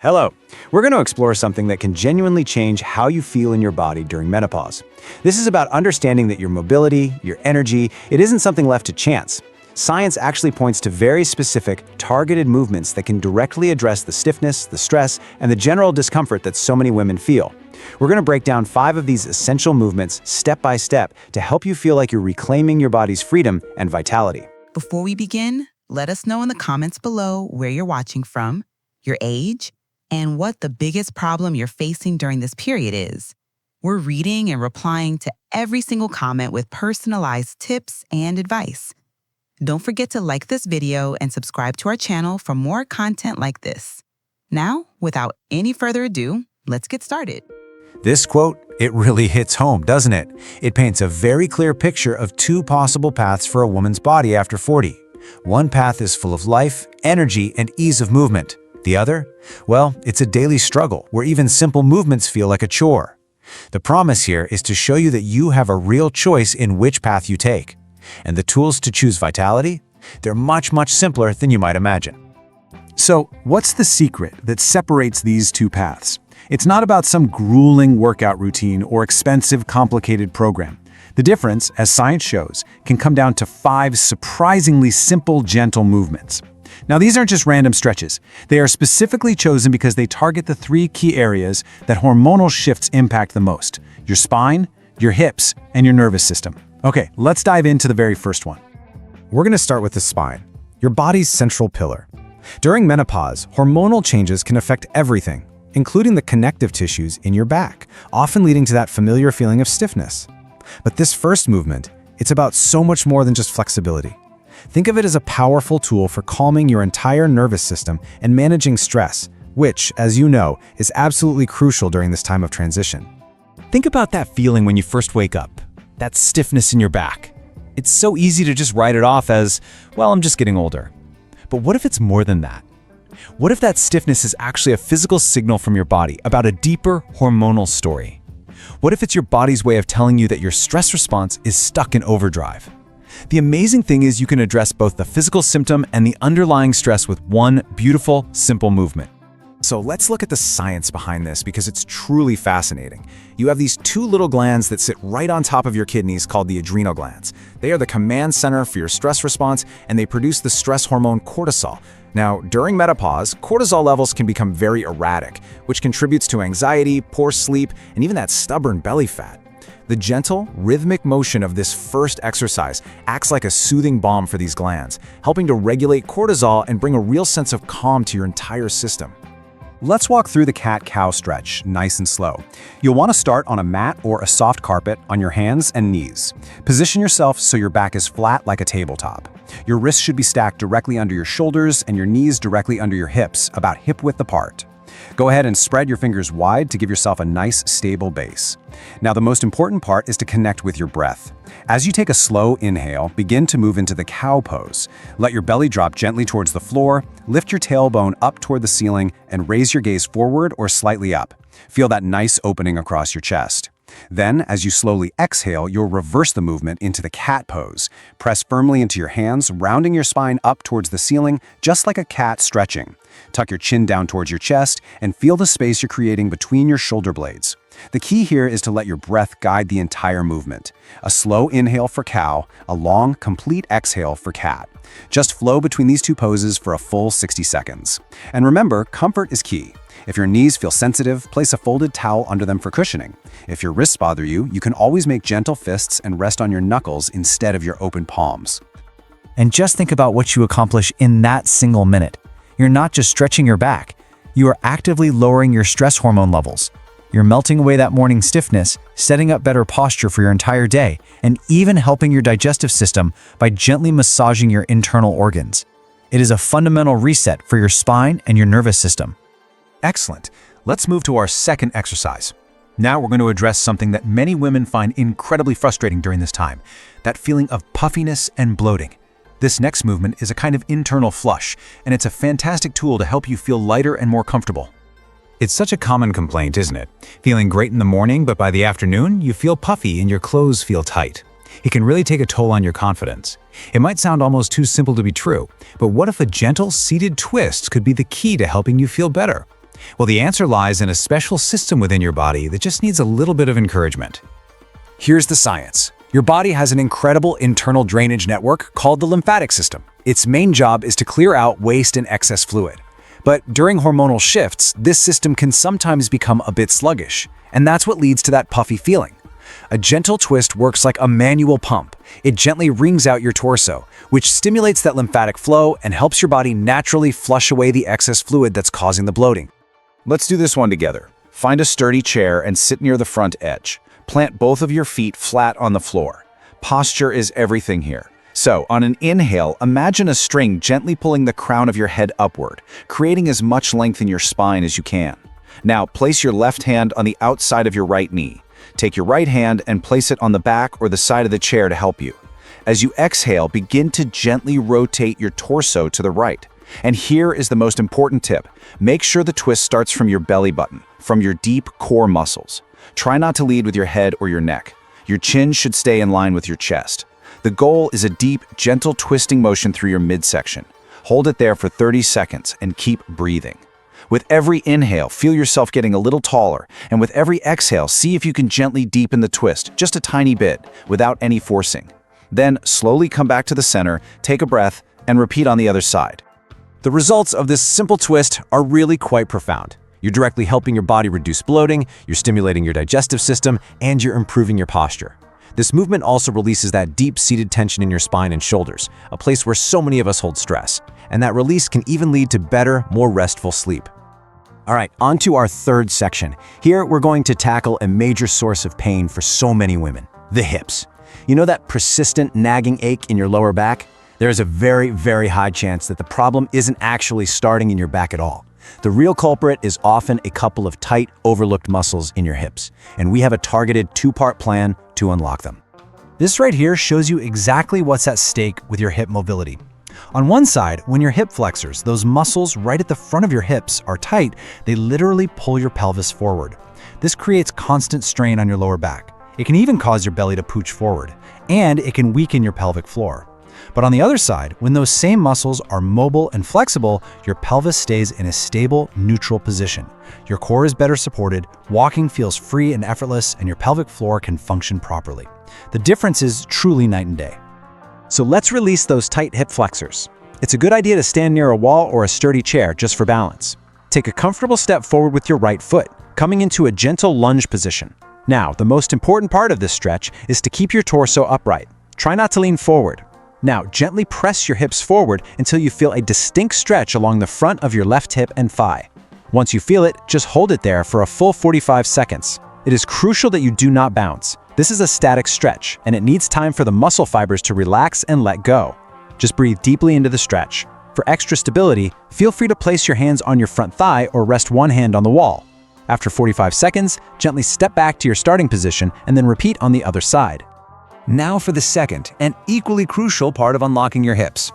Hello. We're going to explore something that can genuinely change how you feel in your body during menopause. This is about understanding that your mobility, your energy, it isn't something left to chance. Science actually points to very specific, targeted movements that can directly address the stiffness, the stress, and the general discomfort that so many women feel. We're going to break down 5 of these essential movements step by step to help you feel like you're reclaiming your body's freedom and vitality. Before we begin, let us know in the comments below where you're watching from, your age, and what the biggest problem you're facing during this period is. We're reading and replying to every single comment with personalized tips and advice. Don't forget to like this video and subscribe to our channel for more content like this. Now, without any further ado, let's get started. This quote, it really hits home, doesn't it? It paints a very clear picture of 2 possible paths for a woman's body after 40. One path is full of life, energy, and ease of movement. The other? Well, it's a daily struggle where even simple movements feel like a chore. The promise here is to show you that you have a real choice in which path you take. And the tools to choose vitality? They're much, much simpler than you might imagine. So, what's the secret that separates these 2 paths? It's not about some grueling workout routine or expensive, complicated program. The difference, as science shows, can come down to 5 surprisingly simple, gentle movements. Now, these aren't just random stretches. They are specifically chosen because they target the 3 key areas that hormonal shifts impact the most: your spine, your hips, and your nervous system. Okay, let's dive into the very first one. We're going to start with the spine, your body's central pillar. During menopause, hormonal changes can affect everything, including the connective tissues in your back, often leading to that familiar feeling of stiffness. But this first movement, it's about so much more than just flexibility. Think of it as a powerful tool for calming your entire nervous system and managing stress, which, as you know, is absolutely crucial during this time of transition. Think about that feeling when you first wake up, that stiffness in your back. It's so easy to just write it off as, well, I'm just getting older. But what if it's more than that? What if that stiffness is actually a physical signal from your body about a deeper hormonal story? What if it's your body's way of telling you that your stress response is stuck in overdrive? The amazing thing is you can address both the physical symptom and the underlying stress with one beautiful, simple movement. So let's look at the science behind this because it's truly fascinating. You have these 2 little glands that sit right on top of your kidneys called the adrenal glands. They are the command center for your stress response, and they produce the stress hormone cortisol. Now, during menopause, cortisol levels can become very erratic, which contributes to anxiety, poor sleep, and even that stubborn belly fat. The gentle, rhythmic motion of this first exercise acts like a soothing balm for these glands, helping to regulate cortisol and bring a real sense of calm to your entire system. Let's walk through the cat-cow stretch, nice and slow. You'll want to start on a mat or a soft carpet on your hands and knees. Position yourself so your back is flat like a tabletop. Your wrists should be stacked directly under your shoulders and your knees directly under your hips, about hip-width apart. Go ahead and spread your fingers wide to give yourself a nice, stable base. Now, the most important part is to connect with your breath. As you take a slow inhale, begin to move into the cow pose. Let your belly drop gently towards the floor, lift your tailbone up toward the ceiling, and raise your gaze forward or slightly up. Feel that nice opening across your chest. Then, as you slowly exhale, you'll reverse the movement into the cat pose. Press firmly into your hands, rounding your spine up towards the ceiling, just like a cat stretching. Tuck your chin down towards your chest and feel the space you're creating between your shoulder blades. The key here is to let your breath guide the entire movement. A slow inhale for cow, a long, complete exhale for cat. Just flow between these 2 poses for a full 60 seconds. And remember, comfort is key. If your knees feel sensitive, place a folded towel under them for cushioning. If your wrists bother you, you can always make gentle fists and rest on your knuckles instead of your open palms. And just think about what you accomplish in that single minute. You're not just stretching your back, you are actively lowering your stress hormone levels. You're melting away that morning stiffness, setting up better posture for your entire day, and even helping your digestive system by gently massaging your internal organs. It is a fundamental reset for your spine and your nervous system. Excellent. Let's move to our second exercise. Now we're going to address something that many women find incredibly frustrating during this time, that feeling of puffiness and bloating. This next movement is a kind of internal flush, and it's a fantastic tool to help you feel lighter and more comfortable. It's such a common complaint, isn't it? Feeling great in the morning, but by the afternoon, you feel puffy and your clothes feel tight. It can really take a toll on your confidence. It might sound almost too simple to be true, but what if a gentle, seated twist could be the key to helping you feel better? Well, the answer lies in a special system within your body that just needs a little bit of encouragement. Here's the science. Your body has an incredible internal drainage network called the lymphatic system. Its main job is to clear out waste and excess fluid. But during hormonal shifts, this system can sometimes become a bit sluggish, and that's what leads to that puffy feeling. A gentle twist works like a manual pump. It gently wrings out your torso, which stimulates that lymphatic flow and helps your body naturally flush away the excess fluid that's causing the bloating. Let's do this one together. Find a sturdy chair and sit near the front edge. Plant both of your feet flat on the floor. Posture is everything here. So, on an inhale, imagine a string gently pulling the crown of your head upward, creating as much length in your spine as you can. Now, place your left hand on the outside of your right knee. Take your right hand and place it on the back or the side of the chair to help you. As you exhale, begin to gently rotate your torso to the right. And here is the most important tip. Make sure the twist starts from your belly button, from your deep core muscles. Try not to lead with your head or your neck. Your chin should stay in line with your chest. The goal is a deep, gentle twisting motion through your midsection. Hold it there for 30 seconds and keep breathing. With every inhale, feel yourself getting a little taller, and with every exhale, see if you can gently deepen the twist, just a tiny bit, without any forcing. Then, slowly come back to the center, take a breath, and repeat on the other side. The results of this simple twist are really quite profound. You're directly helping your body reduce bloating, you're stimulating your digestive system, and you're improving your posture. This movement also releases that deep-seated tension in your spine and shoulders, a place where so many of us hold stress. And that release can even lead to better, more restful sleep. All right, on to our third section. Here, we're going to tackle a major source of pain for so many women, the hips. You know that persistent nagging ache in your lower back? There's a very, very high chance that the problem isn't actually starting in your back at all. The real culprit is often a couple of tight, overlooked muscles in your hips, and we have a targeted two-part plan to unlock them. This right here shows you exactly what's at stake with your hip mobility. On one side, when your hip flexors, those muscles right at the front of your hips, are tight, they literally pull your pelvis forward. This creates constant strain on your lower back. It can even cause your belly to pooch forward, and it can weaken your pelvic floor. But on the other side, when those same muscles are mobile and flexible, your pelvis stays in a stable, neutral position. Your core is better supported, walking feels free and effortless, and your pelvic floor can function properly. The difference is truly night and day. So let's release those tight hip flexors. It's a good idea to stand near a wall or a sturdy chair just for balance. Take a comfortable step forward with your right foot, coming into a gentle lunge position. Now, the most important part of this stretch is to keep your torso upright. Try not to lean forward. Now, gently press your hips forward until you feel a distinct stretch along the front of your left hip and thigh. Once you feel it, just hold it there for a full 45 seconds. It is crucial that you do not bounce. This is a static stretch, and it needs time for the muscle fibers to relax and let go. Just breathe deeply into the stretch. For extra stability, feel free to place your hands on your front thigh or rest one hand on the wall. After 45 seconds, gently step back to your starting position and then repeat on the other side. Now for the second and equally crucial part of unlocking your hips.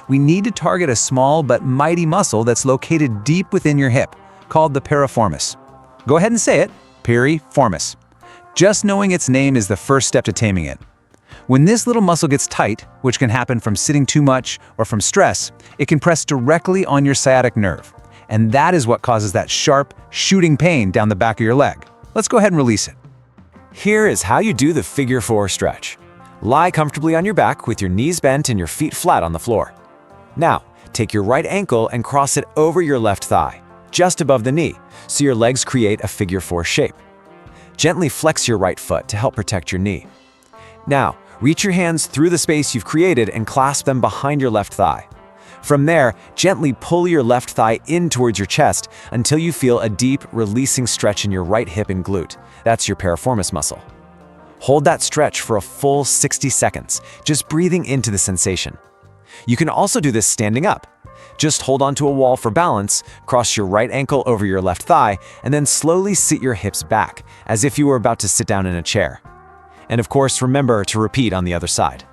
We need to target a small but mighty muscle that's located deep within your hip, called the piriformis. Go ahead and say it, piriformis. Just knowing its name is the first step to taming it. When this little muscle gets tight, which can happen from sitting too much or from stress, it can press directly on your sciatic nerve. And that is what causes that sharp, shooting pain down the back of your leg. Let's go ahead and release it. Here is how you do the figure 4 stretch. Lie comfortably on your back with your knees bent and your feet flat on the floor. Now, take your right ankle and cross it over your left thigh, just above the knee, so your legs create a figure 4 shape. Gently flex your right foot to help protect your knee. Now, reach your hands through the space you've created and clasp them behind your left thigh. From there, gently pull your left thigh in towards your chest until you feel a deep, releasing stretch in your right hip and glute. That's your piriformis muscle. Hold that stretch for a full 60 seconds, just breathing into the sensation. You can also do this standing up. Just hold onto a wall for balance, cross your right ankle over your left thigh, and then slowly sit your hips back, as if you were about to sit down in a chair. And of course, remember to repeat on the other side.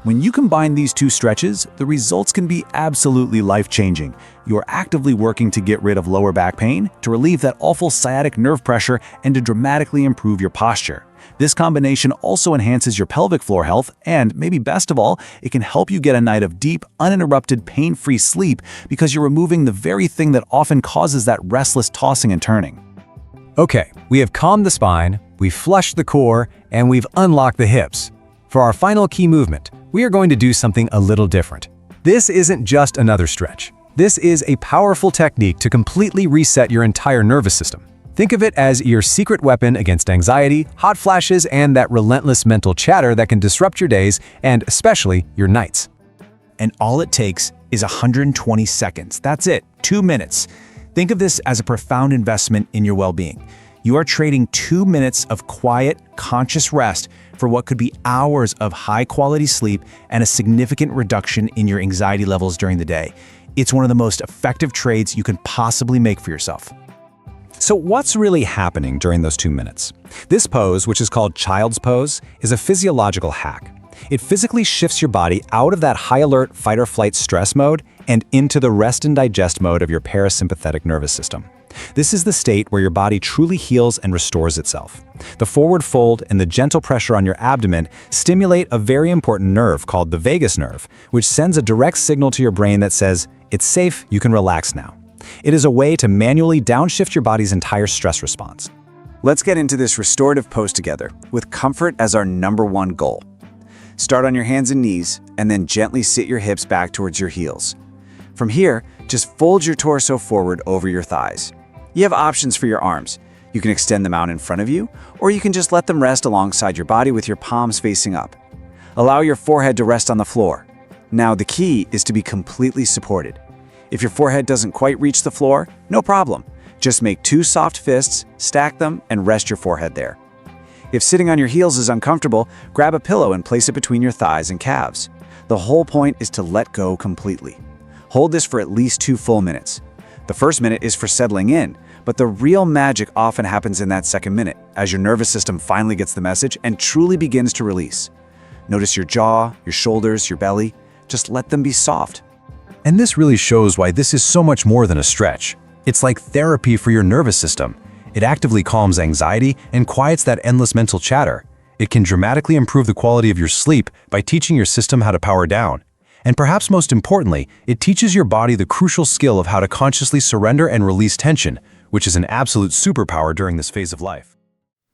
When you combine these two stretches, the results can be absolutely life-changing. You are actively working to get rid of lower back pain, to relieve that awful sciatic nerve pressure, and to dramatically improve your posture. This combination also enhances your pelvic floor health, and maybe best of all, it can help you get a night of deep, uninterrupted, pain-free sleep because you're removing the very thing that often causes that restless tossing and turning. Okay, we have calmed the spine, we've flushed the core, and we've unlocked the hips. For our final key movement, we are going to do something a little different. This isn't just another stretch. This is a powerful technique to completely reset your entire nervous system. Think of it as your secret weapon against anxiety, hot flashes, and that relentless mental chatter that can disrupt your days and especially your nights. And all it takes is 120 seconds. That's it, 2 minutes. Think of this as a profound investment in your well-being. You are trading 2 minutes of quiet, conscious rest for what could be hours of high-quality sleep and a significant reduction in your anxiety levels during the day. It's one of the most effective trades you can possibly make for yourself. So what's really happening during those 2 minutes? This pose, which is called child's pose, is a physiological hack. It physically shifts your body out of that high-alert fight-or-flight stress mode and into the rest and digest mode of your parasympathetic nervous system. This is the state where your body truly heals and restores itself. The forward fold and the gentle pressure on your abdomen stimulate a very important nerve called the vagus nerve, which sends a direct signal to your brain that says, "It's safe, you can relax now." It is a way to manually downshift your body's entire stress response. Let's get into this restorative pose together, with comfort as our #1 goal. Start on your hands and knees, and then gently sit your hips back towards your heels. From here, just fold your torso forward over your thighs. You have options for your arms. You can extend them out in front of you, or you can just let them rest alongside your body with your palms facing up. Allow your forehead to rest on the floor. Now, the key is to be completely supported. If your forehead doesn't quite reach the floor, no problem. Just make 2 soft fists, stack them, and rest your forehead there. If sitting on your heels is uncomfortable, grab a pillow and place it between your thighs and calves. The whole point is to let go completely. Hold this for at least 2 full minutes. The first minute is for settling in, but the real magic often happens in that second minute, as your nervous system finally gets the message and truly begins to release. Notice your jaw, your shoulders, your belly. Just let them be soft. And this really shows why this is so much more than a stretch. It's like therapy for your nervous system. It actively calms anxiety and quiets that endless mental chatter. It can dramatically improve the quality of your sleep by teaching your system how to power down. And perhaps most importantly, it teaches your body the crucial skill of how to consciously surrender and release tension, which is an absolute superpower during this phase of life.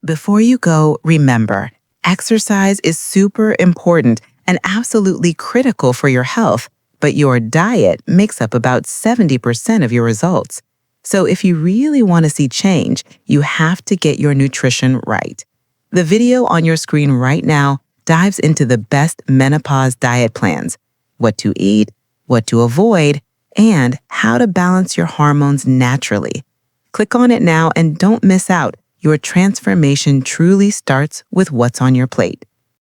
Before you go, remember, exercise is super important and absolutely critical for your health, but your diet makes up about 70% of your results. So if you really want to see change, you have to get your nutrition right. The video on your screen right now dives into the best menopause diet plans, what to eat, what to avoid, and how to balance your hormones naturally. Click on it now and don't miss out. Your transformation truly starts with what's on your plate.